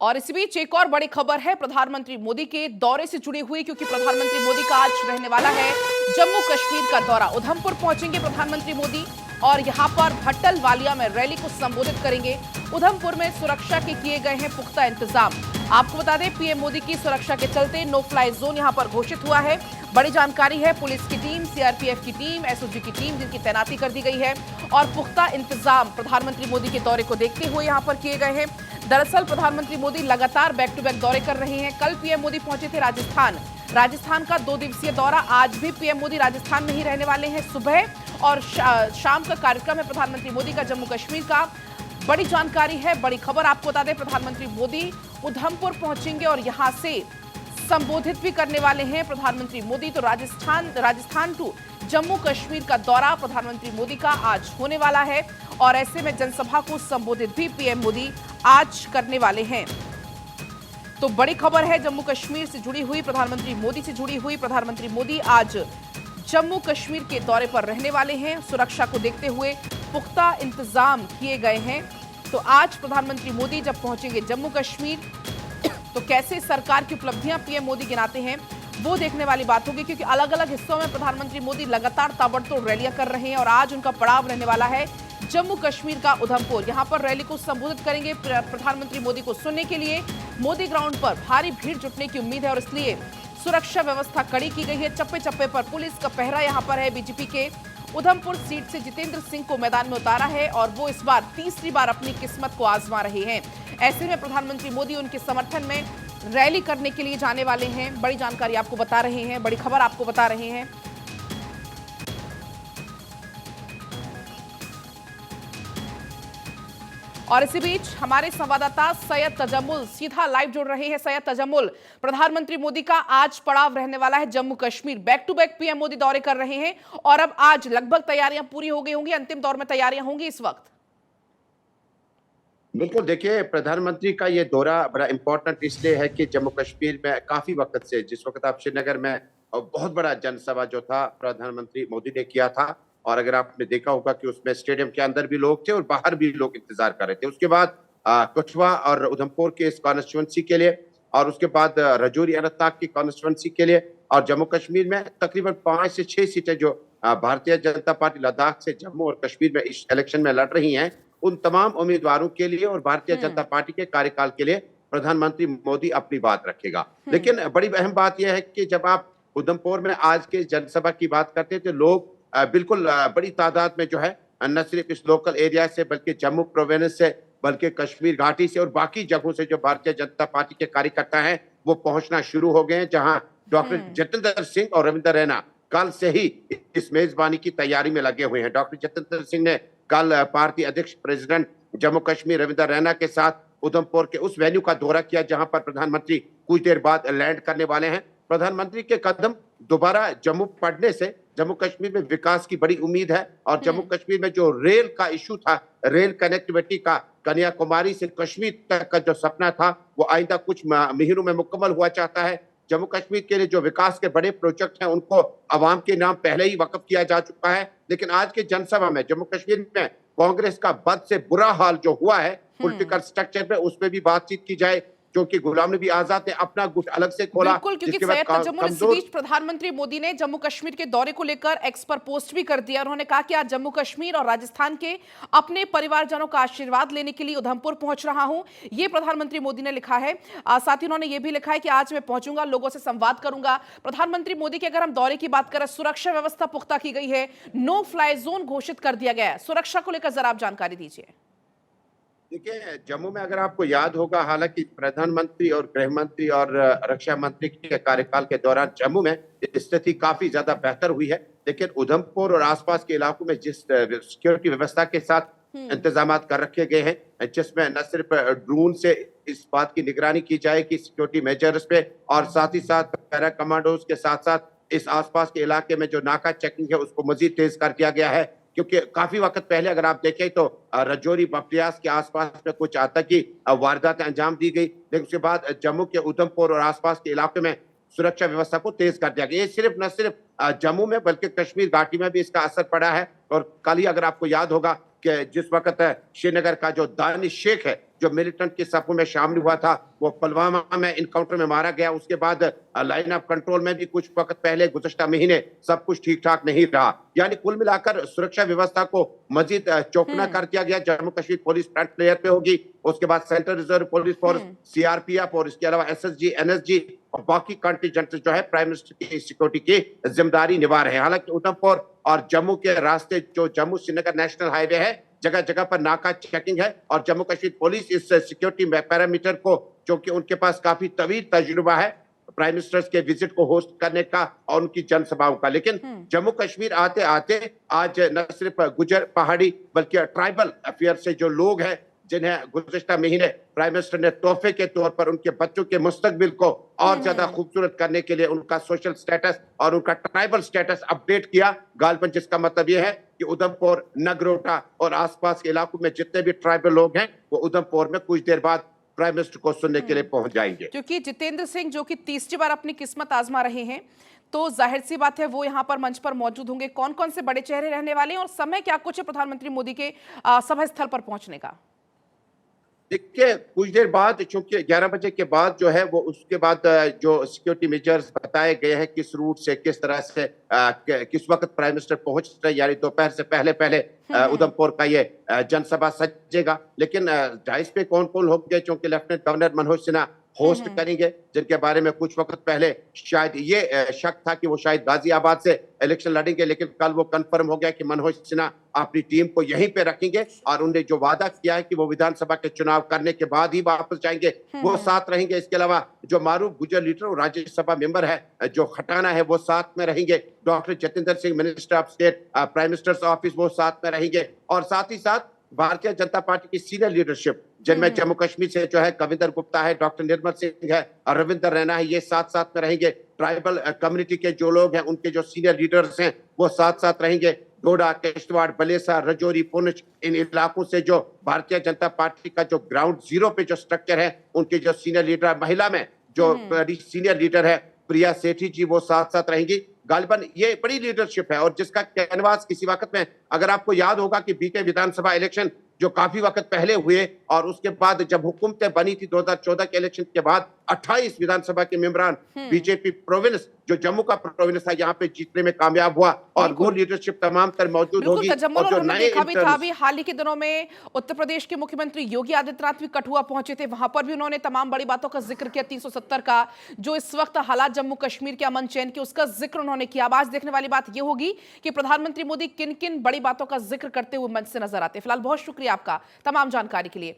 और इसी बीच एक और बड़ी खबर है प्रधानमंत्री मोदी के दौरे से जुड़ी हुई, क्योंकि प्रधानमंत्री मोदी का आज रहने वाला है जम्मू कश्मीर का दौरा। उधमपुर पहुंचेंगे प्रधानमंत्री मोदी और यहां पर भट्टल वालिया में रैली को संबोधित करेंगे। उधमपुर में सुरक्षा के किए गए हैं पुख्ता इंतजाम। आपको बता दें, पीएम मोदी की सुरक्षा के चलते नो फ्लाई जोन यहां पर घोषित हुआ है। बड़ी जानकारी है, पुलिस की टीम, सीआरपीएफ की टीम, एसओजी की टीम जिनकी तैनाती कर दी गई है और पुख्ता इंतजाम प्रधानमंत्री मोदी के दौरे को देखते हुए यहां पर किए गए हैं। दरअसल प्रधानमंत्री मोदी लगातार बैक टू बैक दौरे कर रहे हैं। कल पीएम मोदी पहुंचे थे राजस्थान का 2 दिवसीय दौरा। आज भी पीएम मोदी राजस्थान में ही रहने वाले हैं। सुबह और शाम का कार्यक्रम है प्रधानमंत्री मोदी का जम्मू कश्मीर का। बड़ी जानकारी है, बड़ी खबर आपको बता दें, प्रधानमंत्री मोदी उधमपुर पहुंचेंगे और यहां से संबोधित भी करने वाले हैं प्रधानमंत्री मोदी। तो राजस्थान टू जम्मू कश्मीर का दौरा प्रधानमंत्री मोदी का आज होने वाला है और ऐसे में जनसभा को संबोधित भी पीएम मोदी आज करने वाले हैं। तो बड़ी खबर है जम्मू कश्मीर से जुड़ी हुई, प्रधानमंत्री मोदी से जुड़ी हुई। प्रधानमंत्री मोदी आज जम्मू कश्मीर के दौरे पर रहने वाले हैं। सुरक्षा को देखते हुए पुख्ता इंतजाम किए गए हैं। तो आज प्रधानमंत्री मोदी जब पहुंचेंगे जम्मू कश्मीर, तो कैसे सरकार की उपलब्धियां पीएम मोदी गिनाते हैं वो देखने वाली बात होगी, क्योंकि अलग अलग हिस्सों में प्रधानमंत्री मोदी लगातार ताबड़तोड़ रैलियां कर रहे हैं और आज उनका पड़ाव रहने वाला है जम्मू कश्मीर का उधमपुर। यहां पर रैली को संबोधित करेंगे। प्रधानमंत्री मोदी को सुनने के लिए मोदी ग्राउंड पर भारी भीड़ जुटने की उम्मीद है और इसलिए सुरक्षा व्यवस्था कड़ी की गई है। चप्पे चप्पे पर पुलिस का पहरा यहां पर है। बीजेपी के उधमपुर सीट से जितेंद्र सिंह को मैदान में उतारा है और वो इस बार तीसरी बार अपनी किस्मत को आजमा रहे हैं। ऐसे में प्रधानमंत्री मोदी उनके समर्थन में रैली करने के लिए जाने वाले हैं। बड़ी जानकारी आपको बता रहे हैं, बड़ी खबर आपको बता रहे हैं। और इसी बीच हमारे संवाददाता सैयद तजम्मुल सीधा लाइव जुड़ रहे हैं। सैयद तजम्मुल, प्रधानमंत्री मोदी का आज पड़ाव रहने वाला है Jammu Kashmir. Back to back PM Modi दौरे कर रहे हैं और अब आज लगभग तैयारियां पूरी हो गई होंगी, अंतिम दौर में तैयारियां होंगी इस वक्त। बिल्कुल, देखिए, प्रधानमंत्री का ये दौरा बड़ा इंपॉर्टेंट इसलिए है कि जम्मू कश्मीर में काफी वक्त से, जिस वक्त आप श्रीनगर में बहुत बड़ा जनसभा जो था प्रधानमंत्री मोदी ने किया था, और अगर आपने देखा होगा कि उसमें स्टेडियम के अंदर भी लोग थे और बाहर भी लोग इंतजार कर रहे थे। उसके बाद कठुआ और उधमपुर के इस कॉन्स्टिट्यूंसी के लिए, और उसके बाद राजौरी अनंतनाग की कॉन्स्टिट्यूंसी के लिए, और जम्मू कश्मीर में तकरीबन 5 से 6 सीटें जो भारतीय जनता पार्टी लद्दाख से जम्मू और कश्मीर में इस इलेक्शन में लड़ रही हैं, उन तमाम उम्मीदवारों के लिए और भारतीय जनता पार्टी के कार्यकाल के लिए प्रधानमंत्री मोदी अपनी बात रखेगा। लेकिन बड़ी अहम बात यह है कि जब आप उधमपुर में आज के जनसभा की बात करते हैं तो लोग बिल्कुल बड़ी तादाद में जो है, न सिर्फ इस लोकल एरिया से बल्कि जम्मू प्रोविंस से, बल्कि कश्मीर घाटी से और बाकी जगहों से जो भारतीय जनता पार्टी के कार्यकर्ता हैं वो पहुंचना शुरू हो गए हैं। जहां डॉक्टर जितेंद्र सिंह और रविंद्र रैना कल से ही इस मेजबानी की तैयारी में लगे हुए हैं। डॉक्टर जितेंद्र सिंह ने कल पार्टी अध्यक्ष प्रेसिडेंट जम्मू कश्मीर रविंद्र रैना के साथ उधमपुर के उस वेन्यू का दौरा किया जहां पर प्रधानमंत्री कुछ देर बाद लैंड करने वाले हैं। प्रधानमंत्री के कदम दोबारा जम्मू पड़ने से जम्मू कश्मीर में विकास की बड़ी उम्मीद है और जम्मू कश्मीर में जो रेल का इशू था, रेल कनेक्टिविटी का, कन्याकुमारी से कश्मीर तक का जो सपना था वो आइंदा कुछ महीनों में मुकम्मल हुआ चाहता है। जम्मू कश्मीर के लिए जो विकास के बड़े प्रोजेक्ट हैं उनको अवाम के नाम पहले ही वक्फ किया जा चुका है। लेकिन आज के जनसभा में जम्मू कश्मीर में कांग्रेस का बद से बुरा हाल जो हुआ है पॉलिटिकल स्ट्रक्चर में, उसमें भी बातचीत की जाए, क्योंकि गुलाम नबी आजाद ने अपना गुट अलग से खोला। बिल्कुल, क्योंकि सैयद तजम्मुल, इस बीच प्रधानमंत्री मोदी ने जम्मू कश्मीर के दौरे को लेकर एक्स पर पोस्ट भी कर दिया। उन्होंने कहा कि आज जम्मू कश्मीर और राजस्थान के अपने परिवारजनों का आशीर्वाद लेने के लिए उधमपुर पहुंच रहा हूं, ये प्रधानमंत्री मोदी ने लिखा है। साथ ही उन्होंने ये भी लिखा है कि आज मैं पहुंचूंगा, लोगों से संवाद करूंगा। प्रधानमंत्री मोदी के अगर हम दौरे की बात करें, सुरक्षा व्यवस्था पुख्ता की गई है, नो फ्लाई जोन घोषित कर दिया गया है। सुरक्षा को लेकर जरा आप जानकारी दीजिए। देखिए, जम्मू में अगर आपको याद होगा, हालांकि प्रधानमंत्री और गृह मंत्री और रक्षा मंत्री के कार्यकाल के दौरान जम्मू में स्थिति काफी ज्यादा बेहतर हुई है, लेकिन उधमपुर और आसपास के इलाकों में जिस सिक्योरिटी व्यवस्था के साथ इंतजाम कर रखे गए हैं, जिसमें न सिर्फ ड्रोन से इस बात की निगरानी की जाए कि सिक्योरिटी मेजर्स पे, और साथ ही साथ पैरा कमांडोज के साथ साथ इस आसपास के इलाके में जो नाका चेकिंग है उसको मजीद तेज कर दिया गया है। क्योंकि काफी वक्त पहले अगर आप देखें तो राजौरी बप्तियास के आसपास में कुछ आतंकी वारदातें अंजाम दी गई, लेकिन उसके बाद जम्मू के उधमपुर और आसपास के इलाके में सुरक्षा व्यवस्था को तेज कर दिया गया। ये सिर्फ न सिर्फ जम्मू में बल्कि कश्मीर घाटी में भी इसका असर पड़ा है। और कल ही अगर आपको याद होगा कि जिस वक्त श्रीनगर का जो दानिश शेख है, जो मिलिटेंट की सफों में शामिल हुआ था, वो पुलवामा में इनकाउंटर में मारा गया। उसके बाद लाइन ऑफ कंट्रोल में भी कुछ वक्त पहले गुज़श्ता महीने सब कुछ ठीक ठाक नहीं रहा। यानी कुल मिलाकर सुरक्षा व्यवस्था को मजीद चौकना कर दिया गया। Jammu Kashmir police front layer पे होगी, उसके बाद central reserve police force, CRPF और इसके अलावा एसएसजी, एनएसजी और बाकी कंटीजेंट जो है प्राइम मिनिस्टर की सिक्योरिटी की जिम्मेदारी निभा रहे हैं। हालांकि उधमपुर और जम्मू के रास्ते, जो जम्मू श्रीनगर नेशनल हाईवे है, जगह जगह पर नाका चेकिंग है और जम्मू कश्मीर पुलिस इस सिक्योरिटी पैरामीटर को, जो कि उनके पास काफी तवील तजुर्बा है प्राइम मिनिस्टर्स के विजिट को होस्ट करने का और उनकी जनसभाओं का, लेकिन जम्मू कश्मीर आते आते आज न सिर्फ गुजर पहाड़ी बल्कि ट्राइबल अफेयर से जो लोग हैं, जिन्हें गुज़श्ता महीने प्राइम मिनिस्टर ने तोहफे के तौर पर उनके बच्चों के मुस्तकबिल को और ज्यादा खूबसूरत करने के लिए उनका सोशल स्टेटस और उनका ट्राइबल स्टेटस अपडेट किया। गालबन जिसका मतलब यह है कि उधमपुर, नगरोटा और आसपास के इलाकों में जितने भी ट्राइबल लोग हैं, वो उधमपुर में कुछ देर बाद प्राइम मिनिस्टर को सुनने के लिए पहुंच जाएंगे। क्योंकि जितेंद्र सिंह जो कि तीसरी बार अपनी किस्मत आजमा रहे हैं, तो जाहिर सी बात है वो यहाँ पर मंच पर मौजूद होंगे। कौन कौन से बड़े चेहरे रहने वाले हैं और समय क्या कुछ है प्रधानमंत्री मोदी के सभा स्थल पर पहुंचने का? देखिए, कुछ देर बाद, चूंकि 11 बजे के बाद जो है वो उसके बाद जो सिक्योरिटी मेजर्स बताए गए हैं, किस रूट से किस तरह से किस वक्त प्राइम मिनिस्टर पहुंच रहे, यानी दोपहर से पहले पहले उधमपुर का ये जनसभा सजेगा। लेकिन डाइस पे कौन कौन होंगे, चूंकि lieutenant governor Manoj Sinha host करेंगे, जिनके बारे में कुछ वक्त पहले शायद ये शक था कि वो शायद गाजियाबाद से इलेक्शन लड़ेंगे, लेकिन कल वो कंफर्म हो गया कि मनोज सिन्हा अपनी टीम को यहीं पे रखेंगे और उन्होंने जो वादा किया है कि वो विधानसभा के चुनाव करने के बाद ही वापस जाएंगे, वो साथ रहेंगे। इसके अलावा जो मारूफ गुजर लीडर और राज्यसभा मेंबर है जो खटाना है, वो साथ में रहेंगे। Doctor Jitendra Singh, minister of state, prime minister's office, वो साथ में रहेंगे। और साथ ही साथ भारतीय जनता पार्टी की सीनियर लीडरशिप, जिनमें जम्मू कश्मीर से जो है कविंदर गुप्ता है, डॉक्टर निर्मल सिंह है और रविंदर रैना है, ये साथ साथ में रहेंगे। ट्राइबल कम्युनिटी के जो लोग हैं, उनके जो सीनियर लीडर्स हैं, वो साथ साथ रहेंगे। डोडा, किश्तवाड़, बलेसा, रजौरी, पुंछ, इन इलाकों से जो भारतीय जनता पार्टी का जो ग्राउंड जीरो पे जो स्ट्रक्चर है, उनके जो सीनियर लीडर, महिला में जो सीनियर लीडर है प्रिया सेठी जी, वो साथ साथ रहेंगी। गालिबन ये बड़ी लीडरशिप है और जिसका कैनवास किसी वक्त में, अगर आपको याद होगा कि बीते विधानसभा इलेक्शन जो काफी वक्त पहले हुए और उसके बाद जब हुकूमतें बनी थी 2014 के इलेक्शन के बाद, 28 विधानसभा के मेंबरान बीजेपी प्रोविंस, जो जम्मू का प्रोविंस था, यहाँ पे जीतने में कामयाब हुआ और वो लीडरशिप तमाम तर मौजूद होगी। और जो नए देखा भी था अभी हाल ही के दिनों में उत्तर प्रदेश के मुख्यमंत्री योगी आदित्यनाथ भी कठुआ पहुंचे थे, वहां पर भी उन्होंने तमाम बड़ी बातों का जिक्र किया। 370 का जो इस वक्त हालात जम्मू कश्मीर के अमन चैन के, उसका जिक्र उन्होंने किया। अब आज देखने वाली बात यह होगी कि प्रधानमंत्री मोदी किन किन बड़ी बातों का जिक्र करते हुए मंच से नजर आते हैं। फिलहाल बहुत शुक्रिया आपका तमाम जानकारी के लिए।